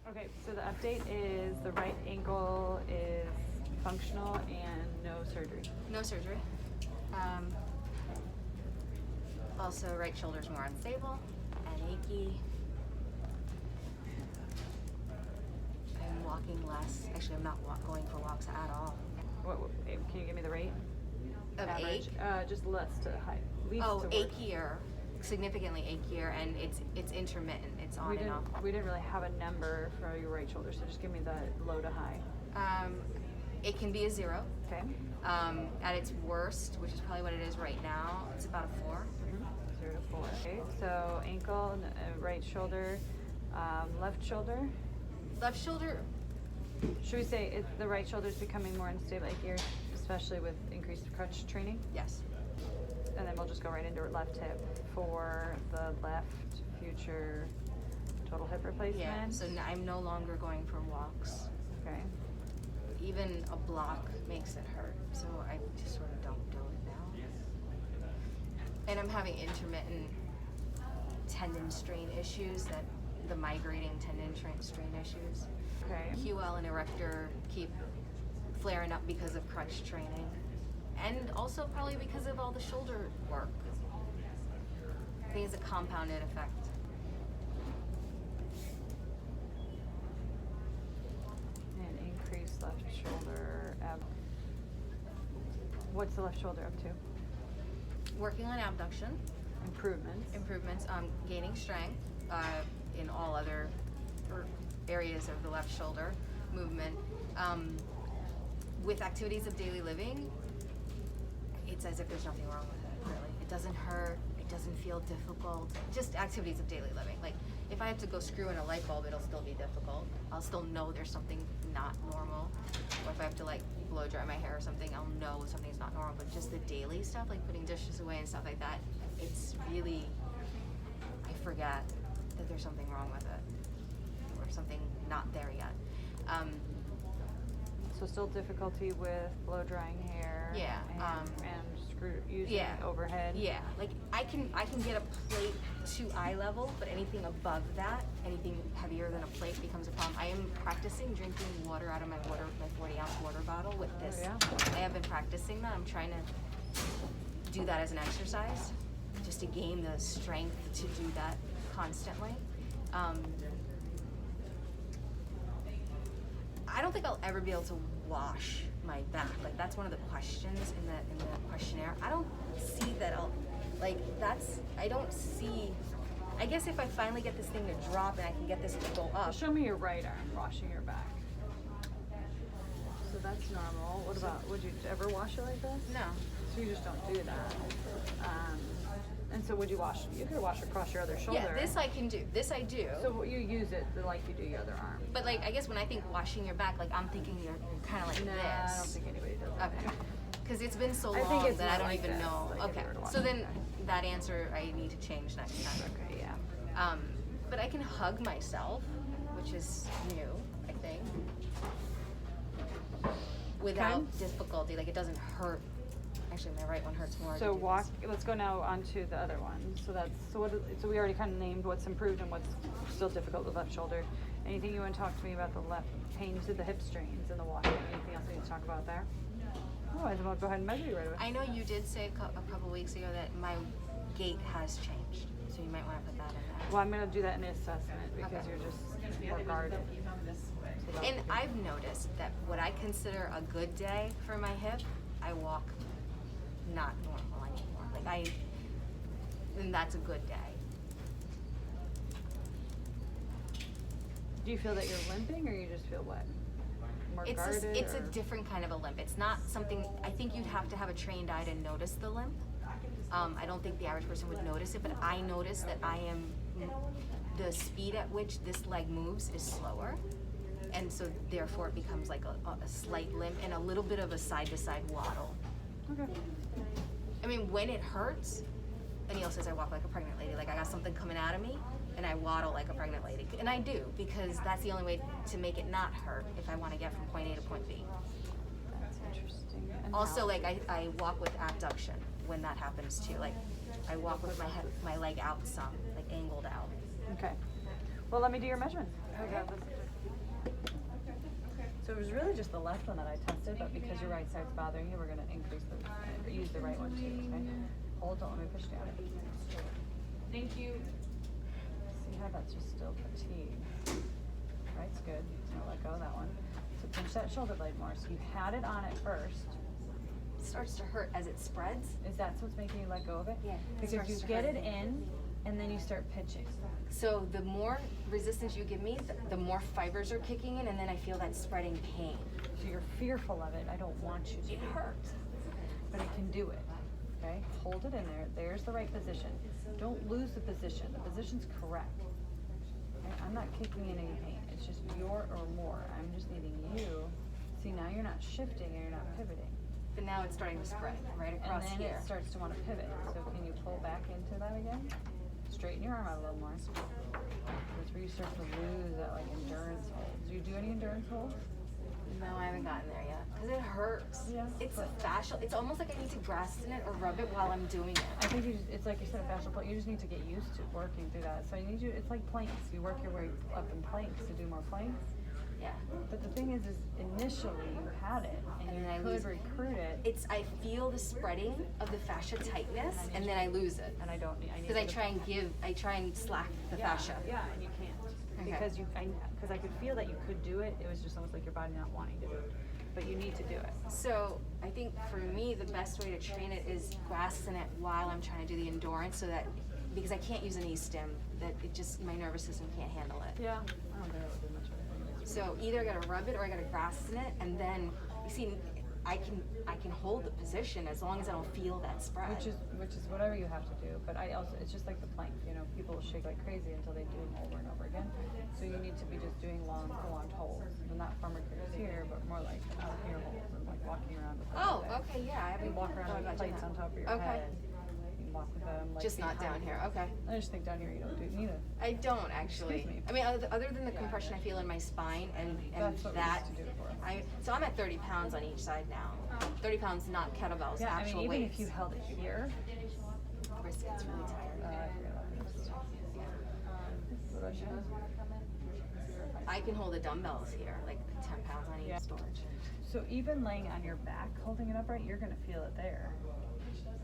Okay, so the update is the right ankle is functional and no surgery. No surgery. Also, right shoulder's more unstable and achy. I'm walking less. Actually, I'm not going for walks at all. Can you give me the rate? Of Average? ache? Just less to high. Least Oh, to worse. achier. Significantly achier, and it's intermittent. It's on and off. We didn't really have a number for your right shoulder, so just give me the low to high. It can be a 0. Okay. At its worst, which is probably what it is right now, it's about a 4. 0 to 4. Okay. So ankle, right shoulder, left shoulder. Left shoulder. Should we say the right shoulder is becoming more unstable here, especially with increased crutch training? Yes. And then we'll just go right into our left hip for the left future total hip replacement. Yeah. So I'm no longer going for walks. Okay. Even a block makes it hurt, so I just sort of don't do it now. And I'm having intermittent tendon strain issues, that the migrating tendon strain issues. Okay. QL and erector keep flaring up because of crutch training, and also probably because of all the shoulder work. I think it's a compounded effect. And increased left shoulder. What's the left shoulder up to? Working on abduction. Improvements. Gaining strength in all other areas of the left shoulder movement. With activities of daily living, it's as if there's nothing wrong with it, really. It doesn't hurt, it doesn't feel difficult. Just activities of daily living. Like, if I have to go screw in a light bulb, it'll still be difficult. I'll still know there's something not normal. Or if I have to, like, blow dry my hair or something, I'll know something's not normal. But just the daily stuff, like putting dishes away and stuff like that, it's really, I forget that there's something wrong with it, or something not there yet. So still difficulty with blow drying hair. Yeah. And using overhead. Yeah. Like I can get a plate to eye level, but anything above that, anything heavier than a plate becomes a problem. I am practicing drinking water out of my 40-ounce water bottle with this. Oh, yeah. I have been practicing that. I'm trying to do that as an exercise, just to gain the strength to do that constantly. I don't think I'll ever be able to wash my back. Like, that's one of the questions in the questionnaire. I don't see that I don't see, I guess if I finally get this thing to drop and I can get this to go up. Show me your right arm washing your back. So that's normal. What about, would you ever wash it like this? No. So you just don't do that. And so would you wash, you could wash across your other shoulder. Yeah, this I can do. This I do. So you use it like you do your other arm. But like, I guess when I think washing your back, like I'm thinking you're kind of like No, this. I don't think anybody does that. Okay. Because it's been so I think long it's that I more don't like even this, know. like if Okay. you were to wash So your then back. that answer I need to change next time. Okay, yeah. But I can hug myself, which is new, I think, without difficulty. Like, it doesn't hurt. Actually, my right one hurts more. So let's go now on to the other one. So we already kind of named what's improved and what's still difficult with the left shoulder. Anything you want to talk to me about the left pain? You said the hip strains and the walking. Anything else we need to talk about there? Oh, I will go ahead and measure you right away. I know you did say a couple weeks ago that my gait has changed, so you might want to put that in there. Well, I'm going to do that in the assessment because you're just more guarded. So And I've noticed that what I consider a good day for my hip, I walk not normal anymore. And that's a good day. Do you feel that you're limping or you just feel what? More guarded? It's a different kind of a limp. It's not something, I think you'd have to have a trained eye to notice the limp. I don't think the average person would notice it, but I notice that the speed at which this leg moves is slower. And so therefore it becomes like a slight limp and a little bit of a side-to-side waddle. Okay. I mean, when it hurts, Anil says I walk like a pregnant lady. Like, I got something coming out of me, and I waddle like a pregnant lady. And I do, because that's the only way to make it not hurt if I want to get from point A to point B. That's interesting. And Also, how? like, I walk with abduction when that happens too. Like, I walk with my leg out some, like angled out. Okay. Well, let me do your measurements. Okay. So it was really just the left one that I tested, but because your right side's bothering you, we're gonna increase the, use the right one too, okay? Hold on, let me push down. Thank you. See how that's just still fatigue. Right's good, so let go of that one. So pinch that shoulder blade more. So you had it on at first. It starts to hurt as it spreads. Is that what's making you let go of it? Yeah. Because starts you to get hurt. it in, and then you start pitching. So the more resistance you give me, the more fibers are kicking in, and then I feel that spreading pain. So you're fearful of it. I don't want you to. It hurts. But it can do it. Okay? Hold it in there. There's the right position. Don't lose the position. The position's correct. Okay? I'm not kicking in any pain. It's just your or more. I'm just needing you. See, now you're not shifting and you're not pivoting. But now it's starting to spread right across And then here. it starts to want to pivot. So can you pull back into that again? Straighten your arm out a little more. That's where you start to lose that like endurance hold. Do you do any endurance holds? No, I haven't gotten there yet. Because it hurts. Yeah, It's but- fascial. It's almost like I need to grasp in it or rub it while I'm doing it. I think you just, it's like you said, a fascial plate. You just need to get used to working through that. So you need to, it's like planks. You work your way up in planks to do more planks. Yeah. But the thing is initially you had it and And you then I could lose it. recruit it. I feel the spreading of the fascia tightness, and then I lose it. And I don't need, I need Because you to- I try and slack the Yeah, fascia. Yeah, and you can't. Okay. Because because I could feel that you could do it. It was just almost like your body not wanting to do it. But you need to do it. So I think for me, the best way to train it is grasping it while I'm trying to do the endurance, so that because I can't use an E-stim, that it just my nervous system can't handle it. Yeah. I don't think it would do much of it. So either I gotta rub it or I gotta grasp in it, and then you see, I can hold the position as long as I don't feel that spread. Which is whatever you have to do. But I also, it's just like the plank, you know, people shake like crazy until they do them over and over again. So you need to be just doing long, prolonged holds. And not farmer carries here, but more like out here holds and like walking around with them. Oh, okay, yeah, I You haven't walk around thought with about doing plates on that. top of your Okay. head. You can walk with them like Just not down behind here. you. Okay. I just think down here you don't do need it. I don't actually. Excuse me. I mean, other than the compression I feel in my spine and That's what we that, used to do for us. so I'm at 30 pounds on each side now. 30 pounds, not kettlebells, Yeah, I actual mean, even weights. if you held it here, Wrist gets really tired. I forget about this. What about you? I can hold the dumbbells here, like 10 pounds on each Yeah. storage. So even laying on your back, holding it upright, you're gonna feel it there.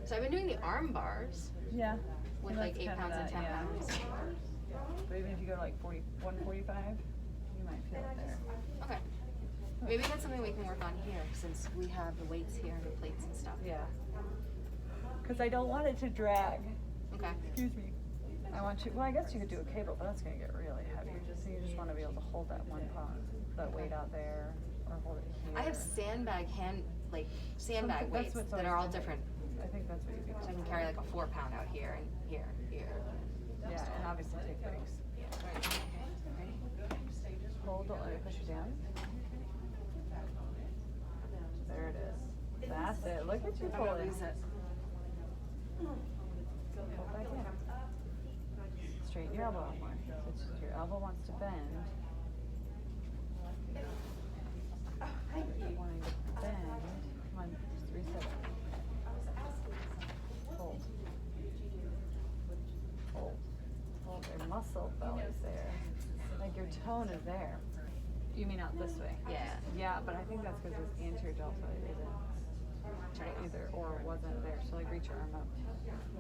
So I've been doing the arm bars Yeah. with And like that's 8 kinda pounds and that, 10 yeah. pounds. But even if you go to like 145, you might feel it there. Okay. Maybe that's something we can work on here, since we have the weights here and the plates and stuff. Yeah. Because I don't want it to drag. Okay. Excuse me. I want you, well, I guess you could do a cable, but that's gonna get really heavy. So you just wanna be able to hold that 1 pound, that weight out there, or hold it here. I have sandbag sandbag Something- that's weights what's that always are all different. different. I think that's what you'd be So I can carry like a 4 pound out here and here, here. Yeah, and obviously take breaks. Ready? Hold, don't let it push you down. There it is. That's it. Look at you I'm pull gonna it. lose it. Pull back in. Straighten your elbow out more. So it's just your elbow wants to bend. Wanting to bend. Come on, just reset it. Hold. Hold. Hold. Your muscle belly's there. Like your tone is there. You mean out this way? Yeah. Yeah, but I think that's because this anterior deltoid isn't either or wasn't there. So like reach your arm up.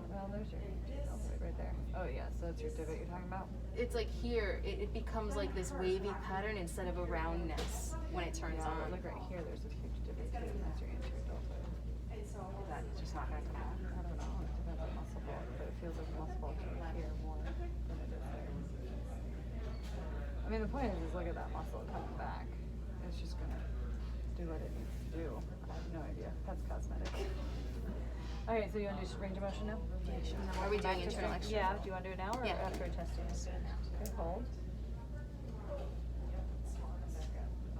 Well, there's your deltoid right there. Oh yeah, so that's your divot you're talking about? It's like here, it becomes like this wavy pattern instead of a roundness when it turns Yeah, on. but look right here, there's this huge divot too, and that's your anterior deltoid. That's just not gonna come out. I don't know, it depends on muscle bulk, but it feels like muscle bulk here more than it is there. I mean, the point is look at that muscle coming back. It's just gonna do what it needs to do. I have no idea. That's cosmetic. Alright, so you wanna do range of motion now? Are we doing Back to internal strength? external? Yeah, do you wanna do it now or Yeah. after testing? Okay, hold.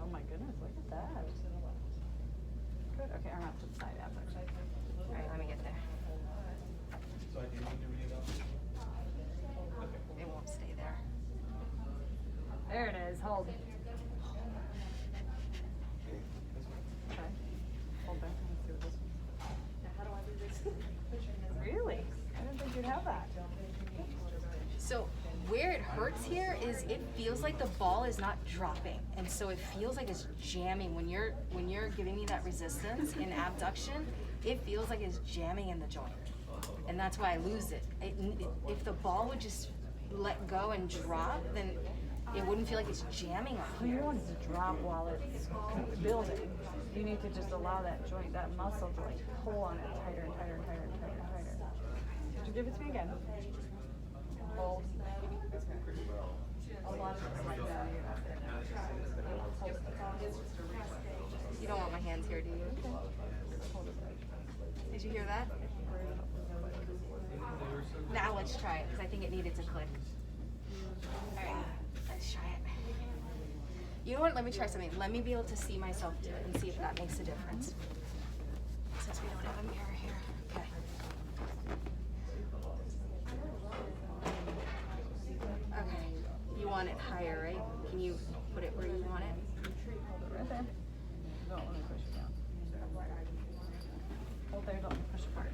Oh my goodness, look at that. Good, okay, arm out to the side after. Alright, let me get there. So I do need to read it out? Okay. It won't stay there. There it is, hold. Okay, hold back, let's see what this one. How do I do this? Really? I didn't think you'd have that. So where it hurts here is it feels like the ball is not dropping, and so it feels like it's jamming when you're giving me that resistance in abduction. It feels like it's jamming in the joint, and that's why I lose it. If the ball would just let go and drop, then it wouldn't feel like it's jamming on You here. don't want it to drop while it's building. You need to just allow that joint, that muscle to like pull on it tighter and tighter and tighter and tighter and tighter. Would you give it to me again? Hold. A lot of it's like that. You don't want my hands here, do you? Did you hear that? Now let's try it, because I think it needed to click. Alright, let's try it. You know what, let me try something. Let me be able to see myself do it and see if that makes a difference. Since we don't have a mirror here. Okay. Okay, you want it higher, right? Can you put it where you want it? Right there. Don't let me push it down. Hold there, don't let me push it hard.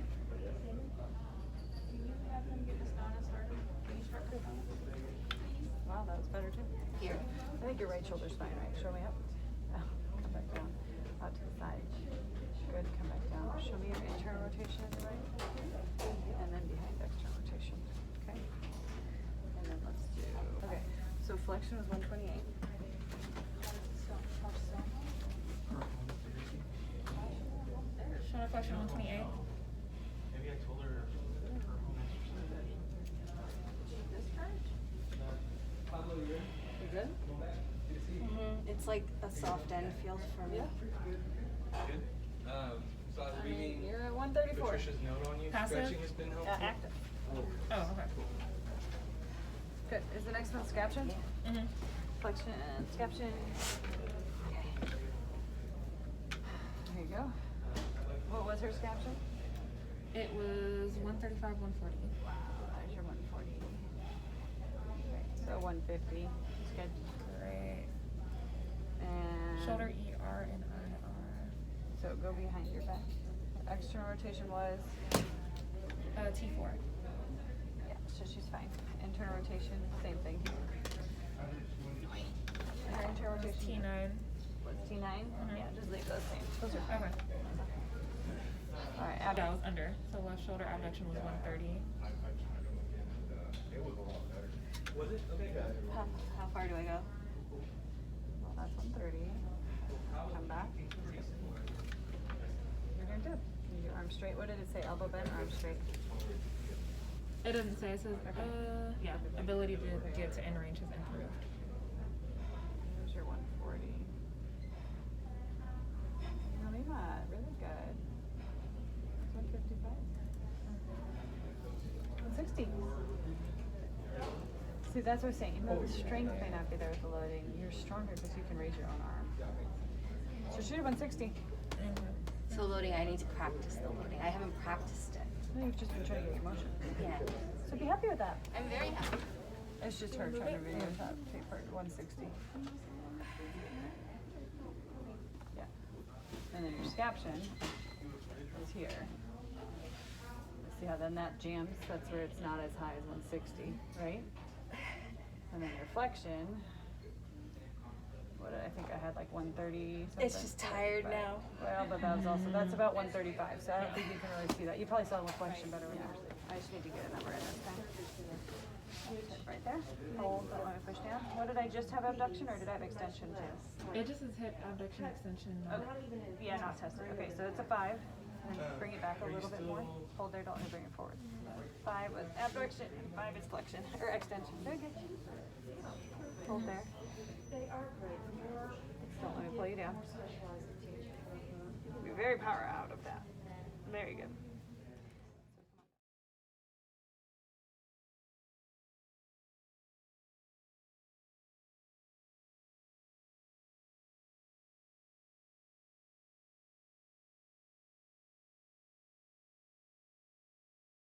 Wow, that was better too. Here. I think your right shoulder's fine, right? Show me up. Oh, come back down. Out to the side. Good, come back down. Show me your internal rotation in the right. And then behind external rotation. Okay? And then let's do, okay. So flexion was 128. Shoulder flexion 128. Maybe I told her home exercise. You good? It's like a soft end feels for me. Good. So I was reading You're at 134. Patricia's note on you. Passive? Stretching has been helpful. Active. Oh, okay. Good. Is the next one scaption? Mm-hmm. Flexion, scaption. There you go. What was her scaption? It was 135, 140. There's your 140. So 150. That's good. Great. And Shoulder ER and IR. so go behind your back. External rotation was T4. yeah, so she's fine. Internal rotation, same thing. And her internal rotation T9. was T9. Yeah, just leave those same. Those are fine. Okay. All right, That was under. So left shoulder abduction was 130. Was it? Okay, good. How far do I go? Well, that's 130. Come back. You're doing good. You do arm straight. What did it say? Elbow bent, arm straight. It doesn't say. It says, yeah, ability to get to end range has improved. There's your 140. Nalima, really good. 155. 160. See, that's what I'm saying. Even though the strength may not be there with the loading, you're stronger because you can raise your own arm. So shoot at 160. So loading, I need to practice the loading. I haven't practiced it. No, you've just been trying to get your motion. Yeah. So be happy with that. I'm very happy. It's just her trying to videotape part 160. Yeah. And then your scaption is here. See how then that jams? That's where it's not as high as 160, right? And then your flexion, what did I think I had like 130 something? It's just tired But- now. Well, but that was also, that's about 135, so I don't think you can really see that. You probably saw the flexion better when you were sleeping. I just need to get a number in this time. Right there. Hold, don't let me push down. What did I just have abduction or did I have extension too? It just says hip abduction extension. Okay. Yeah, not tested. Okay, so it's a 5. And then bring it back a little bit more. Hold there, don't let me bring it forward. 5 was abduction and 5 is flexion, or extension. Very good. Hold there. Don't let me pull you down. Be very power out of that. Very good.